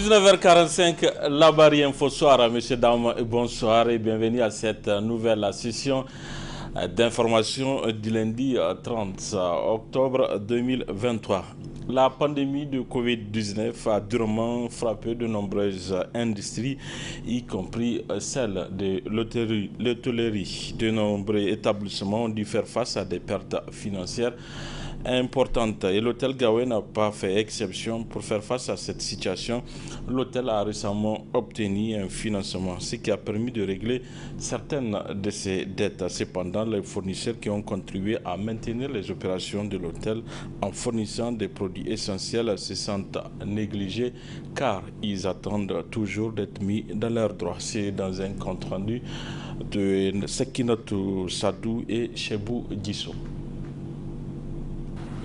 19h45, la barrière Info Soir, messieurs, dames, bonsoir et bienvenue à cette nouvelle session d'information du lundi 30 octobre 2023. La pandémie de Covid-19 a durement frappé de nombreuses industries, y compris celle de l'hôtellerie. De nombreux établissements ont dû faire face à des pertes financières importante et l'hôtel Gawé n'a pas fait exception. Pour faire face à cette situation. L'hôtel a récemment obtenu un financement, ce qui a permis de régler certaines de ses dettes. Cependant, les fournisseurs qui ont contribué à maintenir les opérations de l'hôtel en fournissant des produits essentiels se sentent négligés car ils attendent toujours d'être mis dans leurs droits. C'est dans un compte rendu de Sekinatou Sadou et Chebou Dissou. À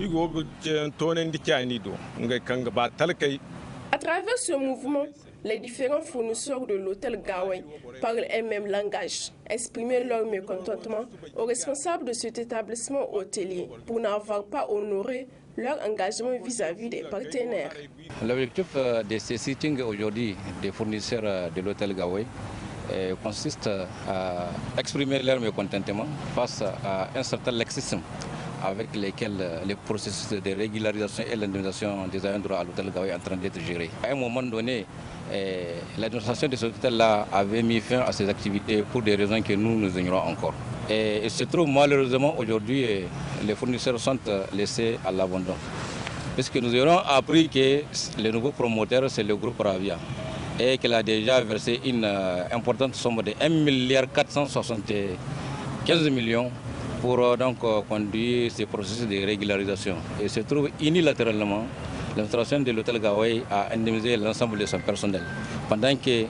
travers ce mouvement, les différents fournisseurs de l'hôtel Gawai parlent un même langage, exprimer leur mécontentement aux responsables de cet établissement hôtelier pour n'avoir pas honoré leur engagement vis-à-vis des partenaires. L'objectif de ce sitting aujourd'hui des fournisseurs de l'hôtel Gawai consiste à exprimer leur mécontentement face à un certain laxisme avec lesquels les processus de régularisation et l'indemnisation des ayants droit à l'hôtel Gawai est en train d'être géré. À un moment donné, l'administration de ce hôtel-là avait mis fin à ses activités pour des raisons que nous ignorons encore. Et il se trouve malheureusement aujourd'hui, les fournisseurs sont laissés à l'abandon. Puisque nous aurons appris que le nouveau promoteur, c'est le groupe Ravia, et qu'il a déjà versé une importante somme de 1,475 milliard pour donc conduire ces processus de régularisation. Et se trouve unilatéralement, l'administration de l'hôtel Gawai a indemnisé l'ensemble de son personnel, pendant que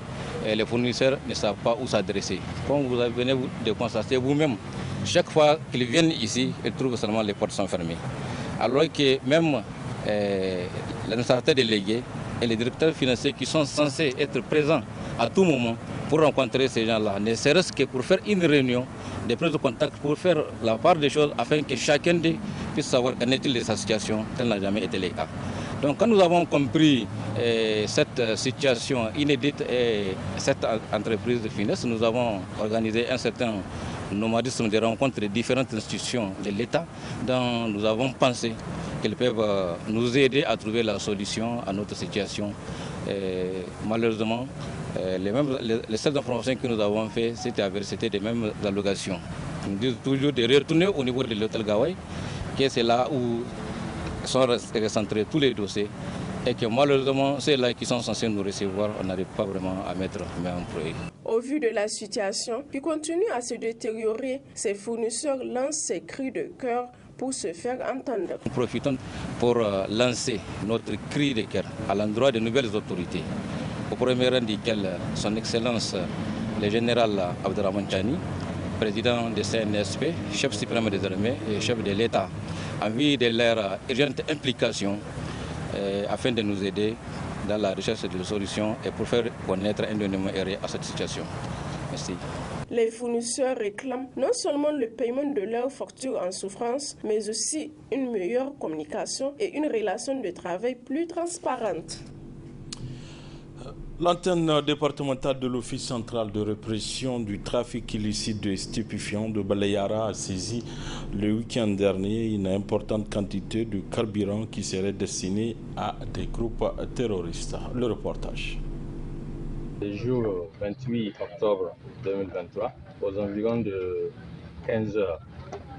les fournisseurs ne savent pas où s'adresser. Comme vous venez de constater vous-même, chaque fois qu'ils viennent ici, ils trouvent seulement les portes sont fermées. Alors que même l'administrateur délégué et les directeurs financiers qui sont censés être présents à tout moment pour rencontrer ces gens-là, ne serait-ce que pour faire une réunion, des prises de contact, pour faire la part des choses afin que chacun puisse savoir qu'en est-il de sa situation, tel n'a jamais été le cas. Donc quand nous avons compris cette situation inédite et cette entreprise de finesse, nous avons organisé un certain nomadisme de rencontres de différentes institutions de l'État dont nous avons pensé qu'elles peuvent nous aider à trouver la solution à notre situation. Malheureusement, les seules informations que nous avons faites, c'était des mêmes allocations. Ils nous disent toujours de retourner au niveau de l'hôtel Gawai, que c'est là où sont recentrés tous les dossiers et que malheureusement, ceux-là qui sont censés nous recevoir, on n'arrive pas vraiment à mettre main en projet. Au vu de la situation qui continue à se détériorer, ces fournisseurs lancent ces cris de cœur pour se faire entendre. Nous profitons pour lancer notre cri de cœur à l'endroit des nouvelles autorités, au premier rang desquelles son Excellence le général Abderrahmane Chani, président de CNSP, chef suprême des armées et chef de l'État, en vue de leur urgente implication afin de nous aider dans la recherche de solutions et pour faire connaître un dénouement à cette situation. Merci. Les fournisseurs réclament non seulement le paiement de leurs factures en souffrance, mais aussi une meilleure communication et une relation de travail plus transparente. L'antenne départementale de l'Office central de répression du trafic illicite de stupéfiants de Balayara a saisi le week-end dernier une importante quantité de carburant qui serait destiné à des groupes terroristes. Le reportage. Le jour 28 octobre 2023, aux environs de 15 heures,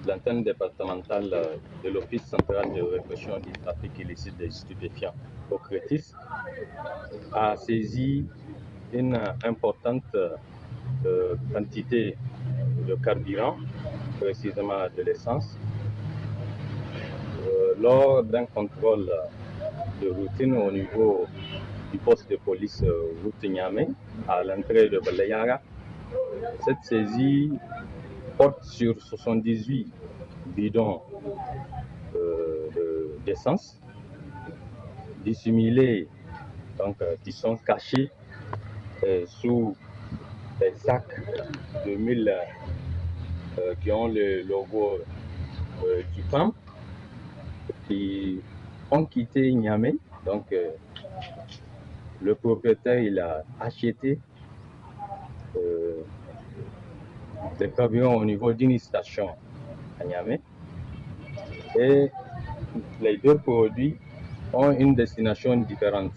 l'antenne départementale de l'Office central de répression du trafic illicite des stupéfiants au Crétis a saisi une importante quantité de carburant, précisément de l'essence, lors d'un contrôle de routine au niveau du poste de police route Niamey à l'entrée de Balayara. Cette saisie porte sur 78 bidons d'essence dissimulés, donc qui sont cachés sous des sacs de mille qui ont le logo du PAM, qui ont quitté Niamey, donc le propriétaire il a acheté des carburants au niveau d'une station à Niamey et les deux produits ont une destination différente.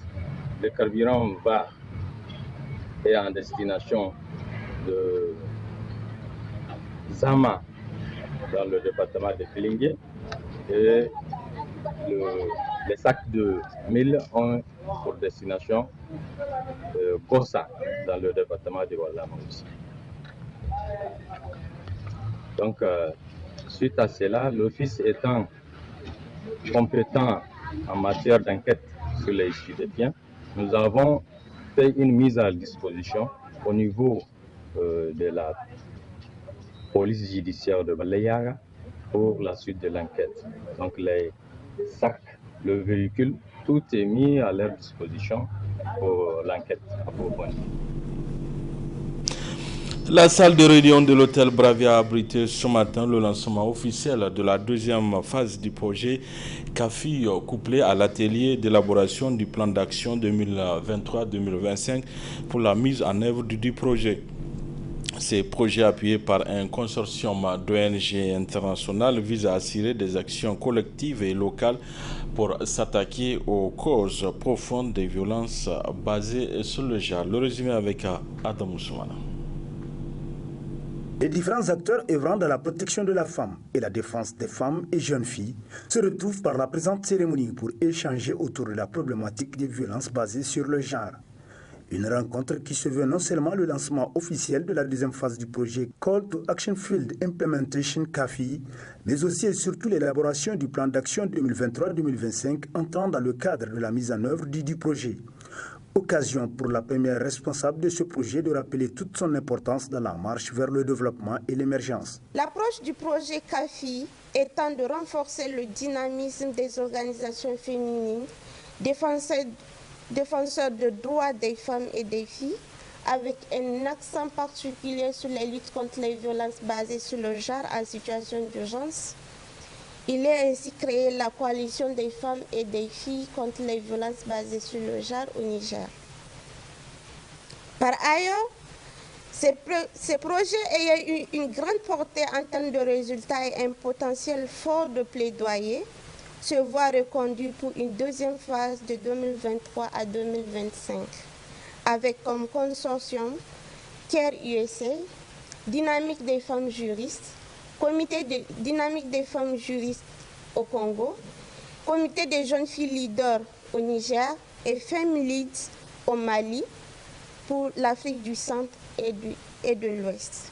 Le carburant va et en destination de Zama dans le département de Filingué et les sacs de mille ont pour destination Gossa dans le département de Ouazzama aussi. Donc, suite à cela, l'office étant compétent en matière d'enquête sur les stupéfiants, nous avons fait une mise à disposition au niveau de la police judiciaire de Balayara pour la suite de l'enquête. Donc les sacs, le véhicule, tout est mis à leur disposition pour l'enquête approfondie. La salle de réunion de l'hôtel Bravia a abrité ce matin le lancement officiel de la deuxième phase du projet CAFI, couplé à l'atelier d'élaboration du plan d'action 2023-2025 pour la mise en œuvre du projet. Ces projets appuyés par un consortium d'ONG internationales visent à assurer des actions collectives et locales pour s'attaquer aux causes profondes des violences basées sur le genre. Le résumé avec Adam Ousmane. Les différents acteurs œuvrant dans la protection de la femme et la défense des femmes et jeunes filles se retrouvent par la présente cérémonie pour échanger autour de la problématique des violences basées sur le genre. Une rencontre qui se veut non seulement le lancement officiel de la deuxième phase du projet Call to Action Field Implementation CAFI, mais aussi et surtout l'élaboration du plan d'action 2023-2025 entrant dans le cadre de la mise en œuvre du projet. Occasion pour la première responsable de ce projet de rappeler toute son importance dans la marche vers le développement et l'émergence. L'approche du projet CAFI étant de renforcer le dynamisme des organisations féminines, défenseurs de droits des femmes et des filles, avec un accent particulier sur les luttes contre les violences basées sur le genre en situation d'urgence. Il est ainsi créé la coalition des femmes et des filles contre les violences basées sur le genre au Niger. Par ailleurs, ces projets ayant eu une grande portée en termes de résultats et un potentiel fort de plaidoyer, se voient reconduits pour une deuxième phase de 2023 à 2025, avec comme consortium CARE USA, Dynamique des femmes juristes, Comité de dynamique des femmes juristes au Congo, Comité des jeunes filles leaders au Niger et Femmes Leads au Mali pour l'Afrique du Centre et de l'Ouest.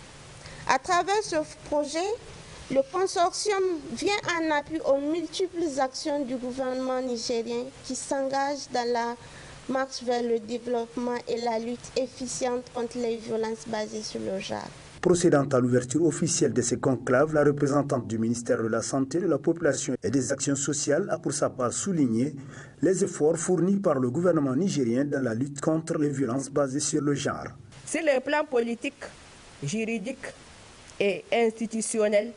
À travers ce projet, le consortium vient en appui aux multiples actions du gouvernement nigérien qui s'engagent dans la marche vers le développement et la lutte efficiente contre les violences basées sur le genre. Procédant à l'ouverture officielle de ces conclaves, la représentante du ministère de la Santé, de la Population et des Actions sociales a pour sa part souligné les efforts fournis par le gouvernement nigérien dans la lutte contre les violences basées sur le genre. Sur le plan politique, juridique et institutionnel,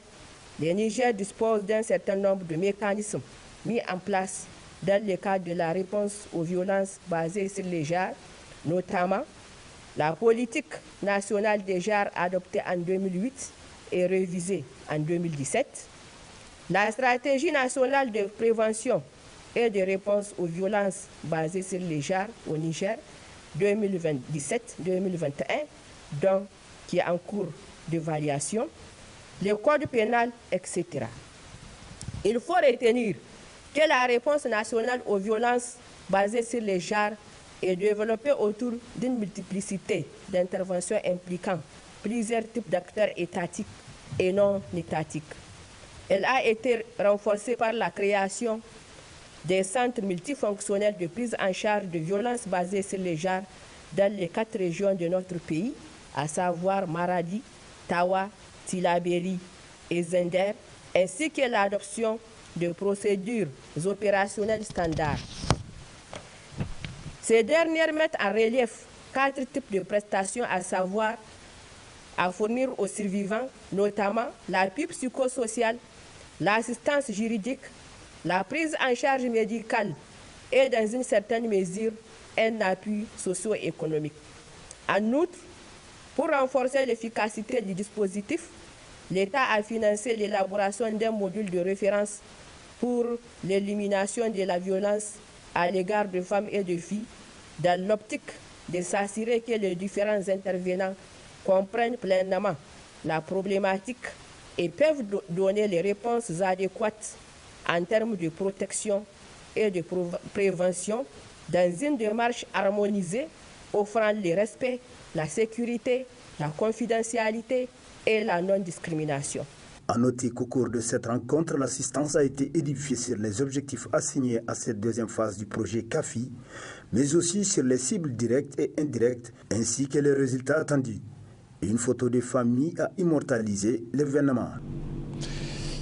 le Niger dispose d'un certain nombre de mécanismes mis en place dans le cadre de la réponse aux violences basées sur le genre, notamment la politique nationale des genres adoptée en 2008 et révisée en 2017, la stratégie nationale de prévention et de réponse aux violences basées sur les genres au Niger 2017-2021, donc qui est en cours d'évaluation, le code pénal, etc. Il faut retenir que la réponse nationale aux violences basées sur les genres est développée autour d'une multiplicité d'interventions impliquant plusieurs types d'acteurs étatiques et non étatiques. Elle a été renforcée par la création des centres multifonctionnels de prise en charge de violences basées sur les genres dans les 4 régions de notre pays, à savoir Maradi, Tawa, Tillabéri et Zender, ainsi que l'adoption de procédures opérationnelles standards. Ces dernières mettent en relief 4 types de prestations, à savoir à fournir aux survivants, notamment l'appui psychosocial, l'assistance juridique, la prise en charge médicale et, dans une certaine mesure, un appui socio-économique. En outre, pour renforcer l'efficacité du dispositif, l'État a financé l'élaboration d'un module de référence pour l'élimination de la violence à l'égard de femmes et de filles, dans l'optique de s'assurer que les différents intervenants comprennent pleinement la problématique et peuvent donner les réponses adéquates en termes de protection et de prévention dans une démarche harmonisée offrant le respect, la sécurité, la confidentialité et la non-discrimination. À noter qu'au cours de cette rencontre, l'assistance a été édifiée sur les objectifs assignés à cette deuxième phase du projet CAFI, mais aussi sur les cibles directes et indirectes, ainsi que les résultats attendus. Une photo de famille a immortalisé l'événement.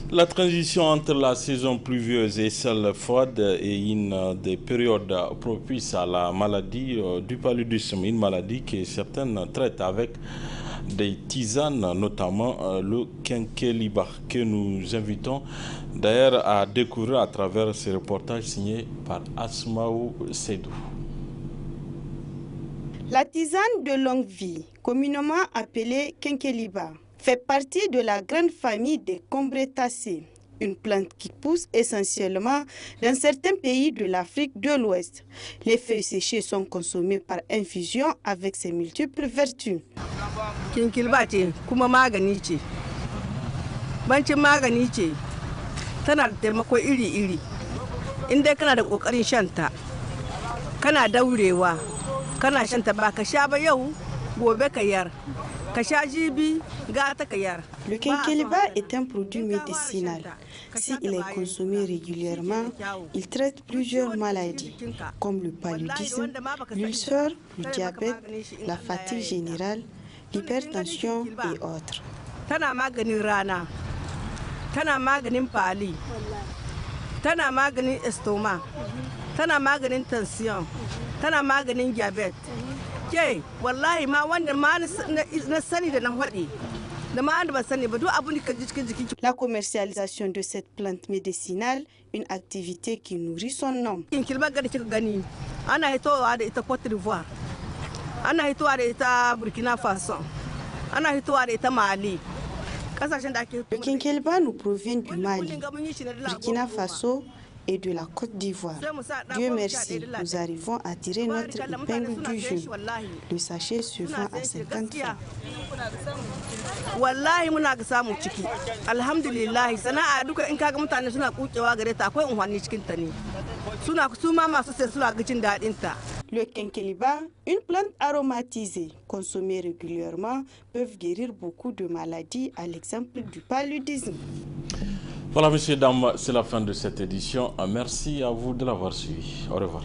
La transition entre la saison pluvieuse et celle froide est une des périodes propices à la maladie du paludisme, une maladie que certaines traitent avec des tisanes, notamment le Kenkeliba, que nous invitons d'ailleurs à découvrir à travers ce reportage signé par Asmaou Seydou. La tisane de longue vie, communément appelée Kenkeliba, fait partie de la grande famille des Combretacées, une plante qui pousse essentiellement dans certains pays de l'Afrique de l'Ouest. Les feuilles séchées sont consommées par infusion avec ses multiples vertus. Kenkeliba ce kuma magani ce. Bancin magani ce, tana da taimako iri-iri. In dai kana da kokarin shanta, kana daurewa, kana shanta ba ka sha ba yau, gobe ka yar. Le Kenkeliba est un produit médicinal. S'il est consommé régulièrement, il traite plusieurs maladies, comme le paludisme, l'ulcère, le diabète, la fatigue générale, l'hypertension et autres. Tana maganin rana, tana maganin pali, tana maganin estoma, tana maganin tension, tana maganin diabète. La commercialisation de cette plante médicinale, une activité qui nourrit son nom. Le Kenkeliba nous provient du Mali, Burkina Faso et de la Côte d'Ivoire. Dieu merci, nous arrivons à tirer notre épingle du jeu. Le sachet se vend à 50 francs. Wallahi muna ga samu ciki. Alhamdulillah, sana'a duka in kaga mutane suna kukewa gare ta akwai unhwani cikin ta ne. Suna suma masu sai suna ga jin dadin ta. Le Kenkeliba, une plante aromatisée, consommée régulièrement, peuvent guérir beaucoup de maladies, à l'exemple du paludisme. Voilà, messieurs, dames, c'est la fin de cette édition. Merci à vous de l'avoir suivi. Au revoir.